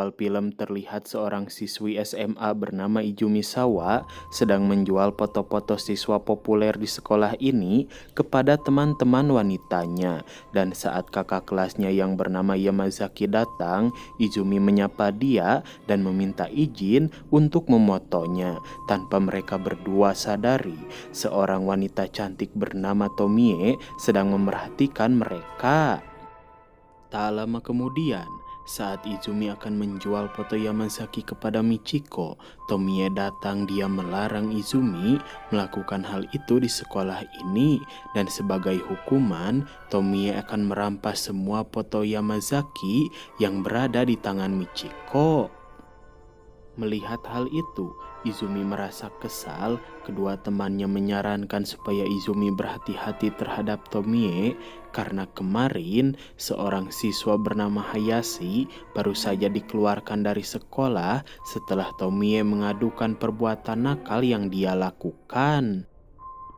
awal film terlihat seorang siswi SMA bernama Izumi Sawa sedang menjual foto-foto siswa populer di sekolah ini kepada teman-teman wanitanya. Dan saat kakak kelasnya yang bernama Yamazaki datang, Izumi menyapa dia dan meminta izin untuk memotonya. Tanpa mereka berdua sadari, seorang wanita cantik bernama Tomie sedang memerhatikan mereka. Tak lama kemudian, saat Izumi akan menjual foto Yamazaki kepada Michiko, Tomie datang. Dia melarang Izumi melakukan hal itu di sekolah ini, dan sebagai hukuman, Tomie akan merampas semua foto Yamazaki yang berada di tangan Michiko. Melihat hal itu, Izumi merasa kesal. Kedua temannya menyarankan supaya Izumi berhati-hati terhadap Tomie karena kemarin seorang siswa bernama Hayashi baru saja dikeluarkan dari sekolah setelah Tomie mengadukan perbuatan nakal yang dia lakukan.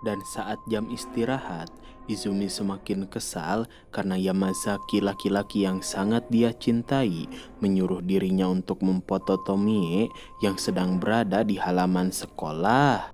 Dan saat jam istirahat, Izumi semakin kesal karena Yamazaki, laki-laki yang sangat dia cintai, menyuruh dirinya untuk memfoto Tomie yang sedang berada di halaman sekolah.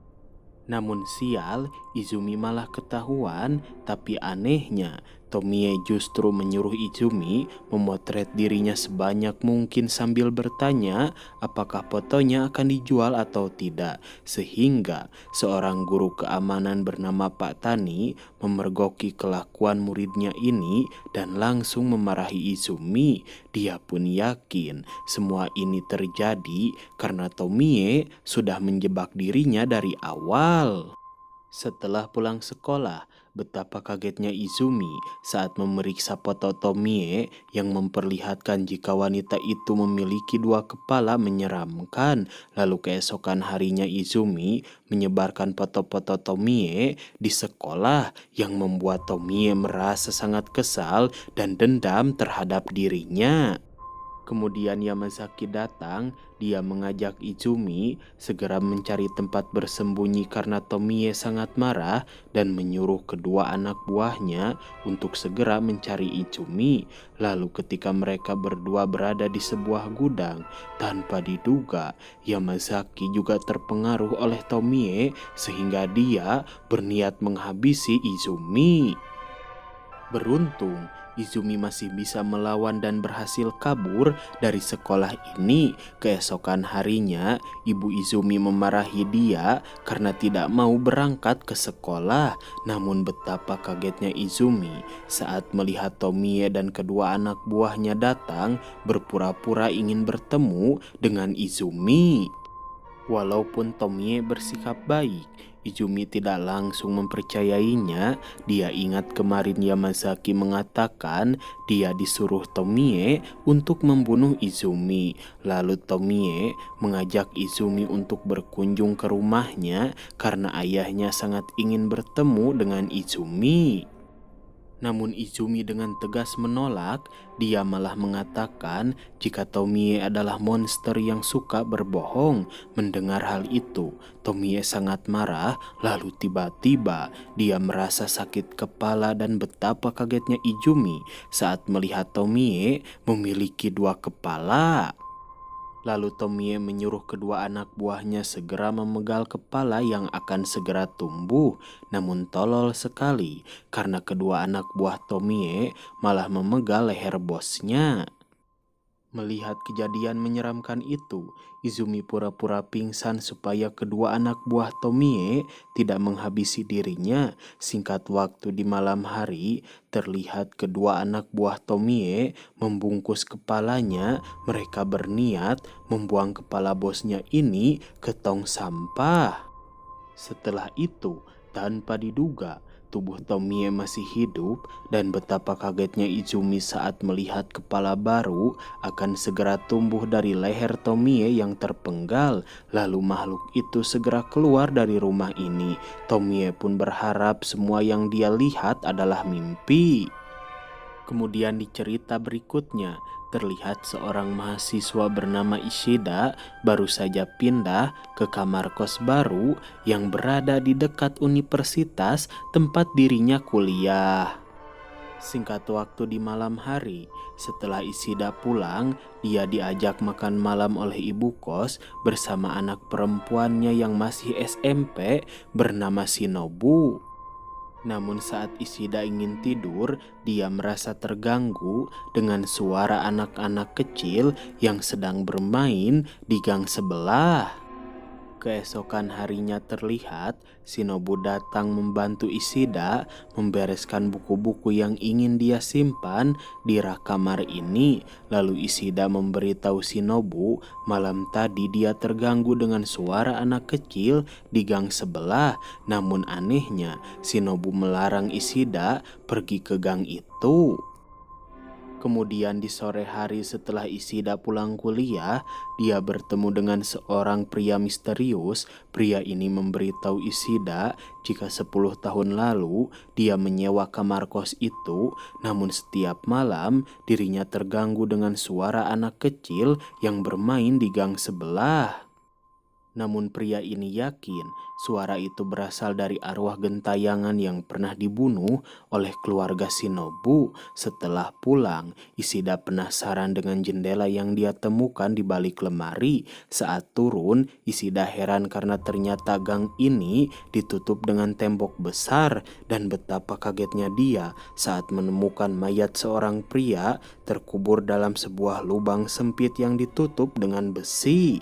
Namun sial, Izumi malah ketahuan, tapi anehnya Tomie justru menyuruh Izumi memotret dirinya sebanyak mungkin sambil bertanya apakah fotonya akan dijual atau tidak. Sehingga seorang guru keamanan bernama Pak Tani memergoki kelakuan muridnya ini dan langsung memarahi Izumi. Dia pun yakin semua ini terjadi karena Tomie sudah menjebak dirinya dari awal. Setelah pulang sekolah, betapa kagetnya Izumi saat memeriksa foto Tomie yang memperlihatkan jika wanita itu memiliki dua kepala menyeramkan. Lalu keesokan harinya Izumi menyebarkan foto-foto Tomie di sekolah yang membuat Tomie merasa sangat kesal dan dendam terhadap dirinya. Kemudian Yamazaki datang. Dia mengajak Izumi segera mencari tempat bersembunyi karena Tomie sangat marah dan menyuruh kedua anak buahnya untuk segera mencari Izumi. Lalu ketika mereka berdua berada di sebuah gudang, tanpa diduga Yamazaki juga terpengaruh oleh Tomie sehingga dia berniat menghabisi Izumi. Beruntung, Izumi masih bisa melawan dan berhasil kabur dari sekolah ini. Keesokan harinya, ibu Izumi memarahi dia karena tidak mau berangkat ke sekolah. Namun betapa kagetnya Izumi saat melihat Tomie dan kedua anak buahnya datang berpura-pura ingin bertemu dengan Izumi. Walaupun Tomie bersikap baik, Izumi tidak langsung mempercayainya. Dia ingat kemarin Yamazaki mengatakan dia disuruh Tomie untuk membunuh Izumi. Lalu Tomie mengajak Izumi untuk berkunjung ke rumahnya karena ayahnya sangat ingin bertemu dengan Izumi. Namun Izumi dengan tegas menolak. Dia malah mengatakan jika Tomie adalah monster yang suka berbohong. Mendengar hal itu, Tomie sangat marah. Lalu tiba-tiba dia merasa sakit kepala dan betapa kagetnya Izumi saat melihat Tomie memiliki dua kepala. Lalu Tomie menyuruh kedua anak buahnya segera memegal kepala yang akan segera tumbuh. Namun tolol sekali karena kedua anak buah Tomie malah memegal leher bosnya. Melihat kejadian menyeramkan itu, Izumi pura-pura pingsan supaya kedua anak buah Tomie tidak menghabisi dirinya. Singkat waktu di malam hari, terlihat kedua anak buah Tomie membungkus kepalanya. Mereka berniat membuang kepala bosnya ini ke tong sampah. Setelah itu, tanpa diduga, tubuh Tomie masih hidup dan betapa kagetnya Izumi saat melihat kepala baru akan segera tumbuh dari leher Tomie yang terpenggal. Lalu makhluk itu segera keluar dari rumah ini. Tomie pun berharap semua yang dia lihat adalah mimpi. Kemudian di cerita berikutnya, terlihat seorang mahasiswa bernama Ishida baru saja pindah ke kamar kos baru yang berada di dekat universitas tempat dirinya kuliah. Singkat waktu di malam hari, setelah Isida pulang, dia diajak makan malam oleh ibu kos bersama anak perempuannya yang masih SMP bernama Shinobu. Namun saat Isida ingin tidur, dia merasa terganggu dengan suara anak-anak kecil yang sedang bermain di gang sebelah. Keesokan harinya terlihat Shinobu datang membantu Isida membereskan buku-buku yang ingin dia simpan di rak kamar ini. Lalu Isida memberitahu Shinobu malam tadi dia terganggu dengan suara anak kecil di gang sebelah. Namun anehnya Shinobu melarang Isida pergi ke gang itu. Kemudian di sore hari setelah Isida pulang kuliah, dia bertemu dengan seorang pria misterius. Pria ini memberitahu Isida jika 10 tahun lalu dia menyewa kamar kos itu, namun setiap malam dirinya terganggu dengan suara anak kecil yang bermain di gang sebelah. Namun pria ini yakin suara itu berasal dari arwah gentayangan yang pernah dibunuh oleh keluarga Shinobu. Setelah pulang, Isida penasaran dengan jendela yang dia temukan di balik lemari. Saat turun, Isida heran karena ternyata gang ini ditutup dengan tembok besar, dan betapa kagetnya dia saat menemukan mayat seorang pria terkubur dalam sebuah lubang sempit yang ditutup dengan besi.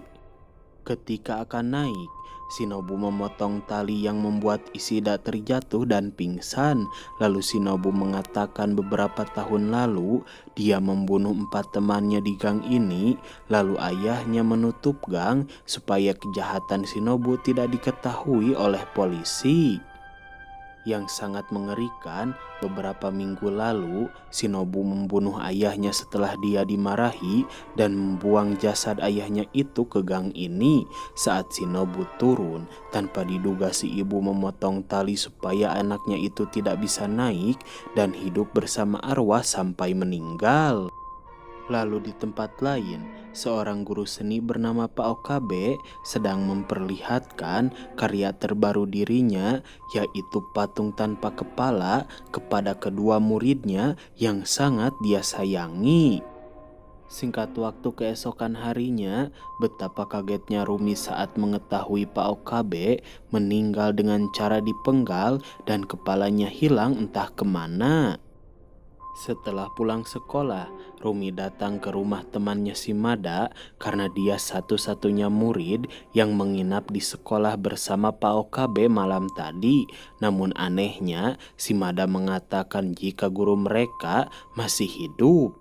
Ketika akan naik, Shinobu memotong tali yang membuat Isida terjatuh dan pingsan. Lalu Shinobu mengatakan beberapa tahun lalu dia membunuh 4 temannya di gang ini. Lalu ayahnya menutup gang supaya kejahatan Shinobu tidak diketahui oleh polisi. Yang sangat mengerikan, beberapa minggu lalu Shinobu membunuh ayahnya setelah dia dimarahi dan membuang jasad ayahnya itu ke gang ini. Saat Shinobu turun, tanpa diduga si ibu memotong tali supaya anaknya itu tidak bisa naik dan hidup bersama arwah sampai meninggal. Lalu di tempat lain, seorang guru seni bernama Pak Okabe sedang memperlihatkan karya terbaru dirinya, yaitu patung tanpa kepala kepada kedua muridnya yang sangat dia sayangi. Singkat waktu keesokan harinya, betapa kagetnya Rumi saat mengetahui Pak Okabe meninggal dengan cara dipenggal dan kepalanya hilang entah kemana. Setelah pulang sekolah, Rumi datang ke rumah temannya Shimada karena dia satu-satunya murid yang menginap di sekolah bersama Pak Okabe malam tadi. Namun anehnya, Shimada mengatakan jika guru mereka masih hidup.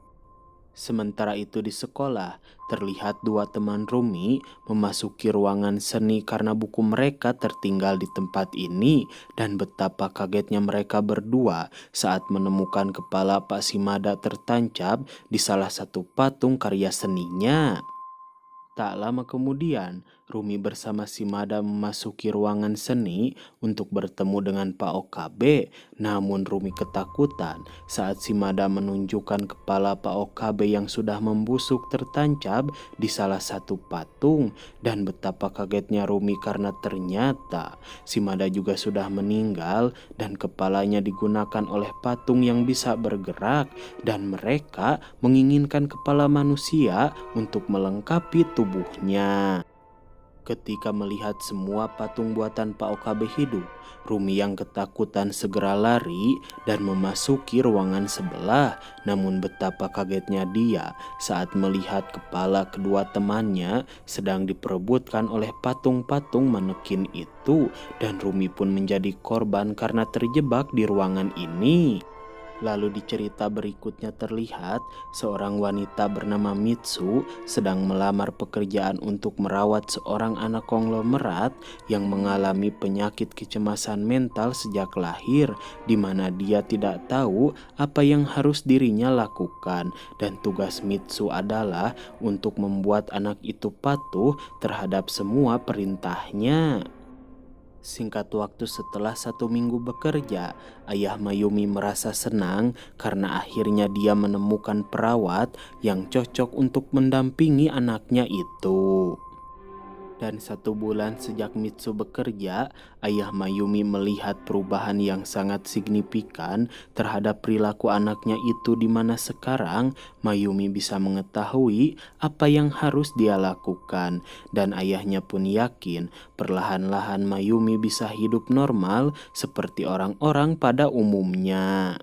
Sementara itu di sekolah, terlihat 2 teman Rumi memasuki ruangan seni karena buku mereka tertinggal di tempat ini, dan betapa kagetnya mereka berdua saat menemukan kepala Pak Shimada tertancap di salah satu patung karya seninya. Tak lama kemudian, Rumi bersama Shimada memasuki ruangan seni untuk bertemu dengan Pak Okabe. Namun Rumi ketakutan saat Shimada menunjukkan kepala Pak Okabe yang sudah membusuk tertancap di salah satu patung. Dan betapa kagetnya Rumi karena ternyata Shimada juga sudah meninggal dan kepalanya digunakan oleh patung yang bisa bergerak. Dan mereka menginginkan kepala manusia untuk melengkapi tubuhnya. Ketika melihat semua patung buatan Pak Okabe hidup, Rumi yang ketakutan segera lari dan memasuki ruangan sebelah. Namun betapa kagetnya dia saat melihat kepala kedua temannya sedang diperebutkan oleh patung-patung manekin itu, dan Rumi pun menjadi korban karena terjebak di ruangan ini. Lalu di cerita berikutnya terlihat seorang wanita bernama Mitsu sedang melamar pekerjaan untuk merawat seorang anak konglomerat yang mengalami penyakit kecemasan mental sejak lahir, di mana dia tidak tahu apa yang harus dirinya lakukan, dan tugas Mitsu adalah untuk membuat anak itu patuh terhadap semua perintahnya. Singkat waktu setelah 1 minggu bekerja, ayah Mayumi merasa senang karena akhirnya dia menemukan perawat yang cocok untuk mendampingi anaknya itu. Dan 1 bulan sejak Mitsu bekerja, ayah Mayumi melihat perubahan yang sangat signifikan terhadap perilaku anaknya itu, di mana sekarang Mayumi bisa mengetahui apa yang harus dia lakukan. Dan ayahnya pun yakin perlahan-lahan Mayumi bisa hidup normal seperti orang-orang pada umumnya.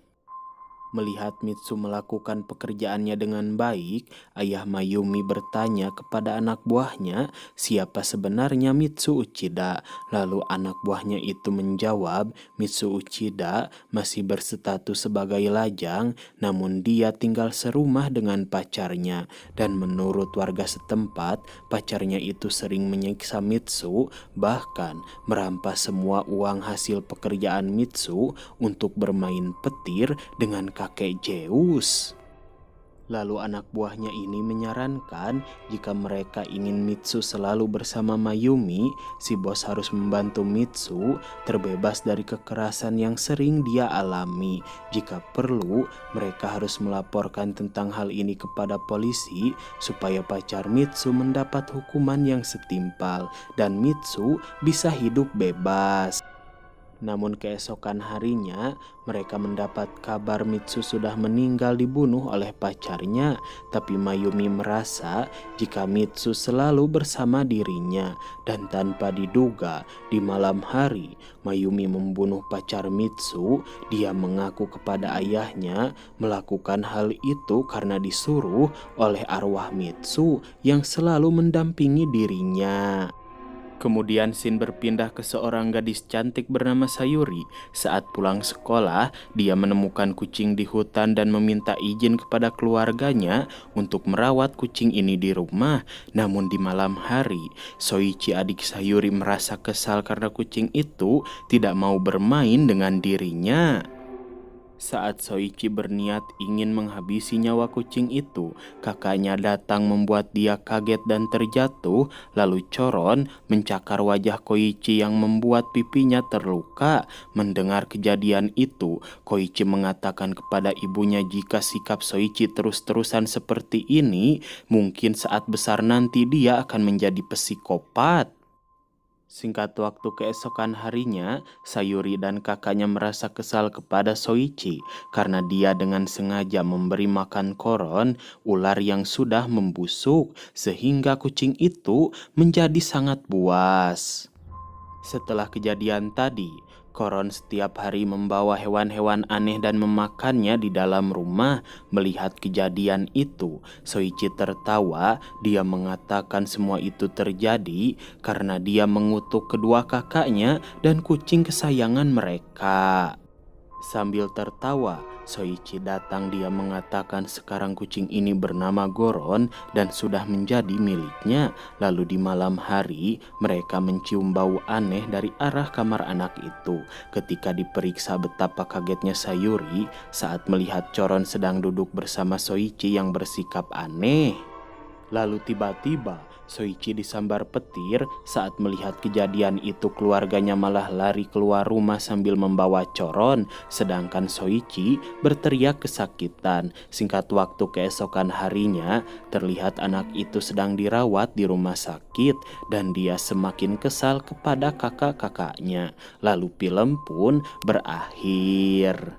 Melihat Mitsu melakukan pekerjaannya dengan baik, ayah Mayumi bertanya kepada anak buahnya siapa sebenarnya Mitsu Uchida. Lalu anak buahnya itu menjawab, Mitsu Uchida masih berstatus sebagai lajang, namun dia tinggal serumah dengan pacarnya. Dan menurut warga setempat, pacarnya itu sering menyiksa Mitsu, bahkan merampas semua uang hasil pekerjaan Mitsu untuk bermain petir dengan kakek Zeus. Lalu anak buahnya ini menyarankan jika mereka ingin Mitsu selalu bersama Mayumi, si bos harus membantu Mitsu terbebas dari kekerasan yang sering dia alami. Jika perlu, mereka harus melaporkan tentang hal ini kepada polisi supaya pacar Mitsu mendapat hukuman yang setimpal dan Mitsu bisa hidup bebas. Namun keesokan harinya, mereka mendapat kabar Mitsu sudah meninggal dibunuh oleh pacarnya. Tapi Mayumi merasa jika Mitsu selalu bersama dirinya. Dan tanpa diduga, di malam hari Mayumi membunuh pacar Mitsu. Dia mengaku kepada ayahnya melakukan hal itu karena disuruh oleh arwah Mitsu yang selalu mendampingi dirinya. Kemudian scene berpindah ke seorang gadis cantik bernama Sayuri. Saat pulang sekolah, dia menemukan kucing di hutan dan meminta izin kepada keluarganya untuk merawat kucing ini di rumah. Namun di malam hari, Soichi adik Sayuri merasa kesal karena kucing itu tidak mau bermain dengan dirinya. Saat Soichi berniat ingin menghabisi nyawa kucing itu, kakaknya datang membuat dia kaget dan terjatuh. Lalu Choron mencakar wajah Koichi yang membuat pipinya terluka. Mendengar kejadian itu, Koichi mengatakan kepada ibunya jika sikap Soichi terus-terusan seperti ini, mungkin saat besar nanti dia akan menjadi psikopat. Singkat waktu keesokan harinya, Sayuri dan kakaknya merasa kesal kepada Soichi karena dia dengan sengaja memberi makan koron, ular yang sudah membusuk, sehingga kucing itu menjadi sangat buas. Setelah kejadian tadi, Koron setiap hari membawa hewan-hewan aneh dan memakannya di dalam rumah. Melihat kejadian itu, Soichi tertawa. Dia mengatakan semua itu terjadi karena dia mengutuk kedua kakaknya dan kucing kesayangan mereka. Sambil tertawa, Soichi datang. Dia mengatakan sekarang kucing ini bernama Goron dan sudah menjadi miliknya. Lalu di malam hari, mereka mencium bau aneh dari arah kamar anak itu. Ketika diperiksa, betapa kagetnya Sayuri saat melihat Choron sedang duduk bersama Soichi yang bersikap aneh. Lalu tiba-tiba Soichi disambar petir. Saat melihat kejadian itu, keluarganya malah lari keluar rumah sambil membawa Choron, sedangkan Soichi berteriak kesakitan. Singkat waktu keesokan harinya, terlihat anak itu sedang dirawat di rumah sakit dan dia semakin kesal kepada kakak-kakaknya. Lalu film pun berakhir.